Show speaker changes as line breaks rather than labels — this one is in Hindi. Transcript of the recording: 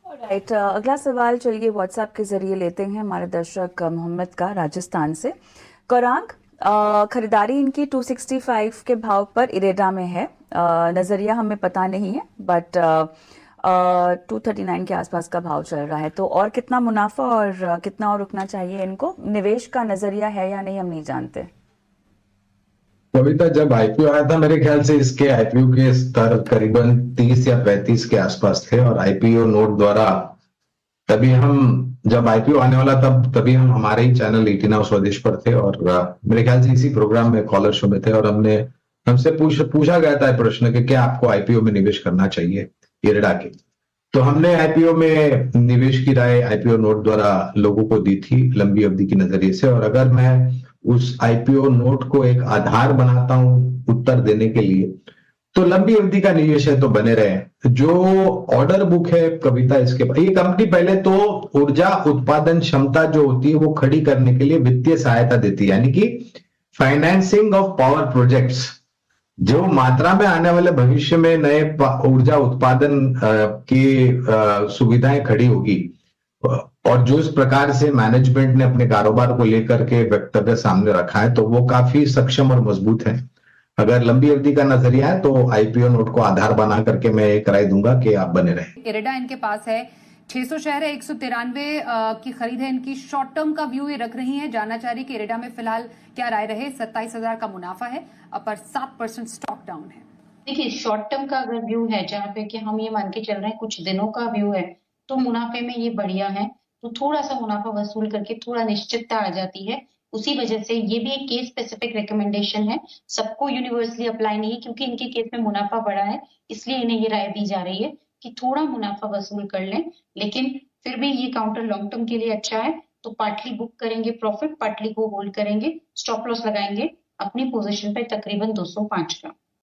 राइट, अगला सवाल चलिए व्हाट्सएप के जरिए लेते हैं हमारे दर्शक मोहम्मद का राजस्थान से। गौरांग, खरीदारी इनकी 265 के भाव पर इरेडा में है। नजरिया हमें पता नहीं है, बट 239 के आसपास का भाव चल रहा है। तो और कितना मुनाफा और कितना और रुकना चाहिए इनको? निवेश का नजरिया है या नहीं हम नहीं जानते।
कविता, जब आईपीओ आया था मेरे ख्याल से इसके आईपीओ के स्तर करीबन 30 या 35 के आसपास थे, और आईपीओ नोट द्वारा तभी हम, जब आईपीओ आने वाला तभी हम हमारे ही चैनल 18 हाउस स्वदेश पर थे, और मेरे ख्याल से इसी प्रोग्राम में कॉलर शो में थे, और हमसे पूछा गया था प्रश्न कि क्या आपको आईपीओ में निवेश करना चाहिए इरेडा के। तो हमने आईपीओ में निवेश की राय आईपीओ नोट द्वारा लोगों को दी थी लंबी अवधि के नजरिए से। और अगर मैं उस आईपीओ नोट को एक आधार बनाता हूं उत्तर देने के लिए, तो लंबी अवधि का निवेश है तो बने रहे। जो ऑर्डर बुक है कविता, ये कंपनी पहले तो ऊर्जा उत्पादन क्षमता जो होती है वो खड़ी करने के लिए वित्तीय सहायता देती है, यानी कि फाइनेंसिंग ऑफ पावर प्रोजेक्ट्स। जो मात्रा में आने वाले भविष्य में नए ऊर्जा उत्पादन की सुविधाएं खड़ी होगी, और जो इस प्रकार से मैनेजमेंट ने अपने कारोबार को लेकर के वक्तव्य सामने रखा है, तो वो काफी सक्षम और मजबूत है। अगर लंबी अवधि का नजरिया है तो आईपीओ नोट को आधार बना करके मैं एक राय दूंगा कि आप बने रहें।
इरेडा इनके पास है, 600 शेयर है, 193 की खरीद है इनकी। शॉर्ट टर्म का व्यू ये रख रही है। जानना चाह रही कि इरेडा में फिलहाल क्या राय रहे। 27,000 का मुनाफा है, पर 7% स्टॉक डाउन है।
देखिए, शॉर्ट टर्म का अगर व्यू है, जहाँ पे कि हम ये मान के चल रहे हैं कुछ दिनों का व्यू है, तो मुनाफे में ये बढ़िया है। तो थोड़ा सा मुनाफा वसूल करके थोड़ा निश्चितता आ जाती है। उसी वजह से ये भी एक केस स्पेसिफिक रिकमेंडेशन है, सबको यूनिवर्सली अप्लाई नहीं है, क्योंकि इनके केस में मुनाफा बढ़ा है, इसलिए इन्हें ये राय दी जा रही है कि थोड़ा मुनाफा वसूल कर लें। लेकिन फिर भी ये काउंटर लॉन्ग टर्म के लिए अच्छा है। तो पार्टली बुक करेंगे प्रॉफिट, पार्टली को होल्ड करेंगे, स्टॉप लॉस लगाएंगे अपनी पोजीशन पे तकरीबन 205 का।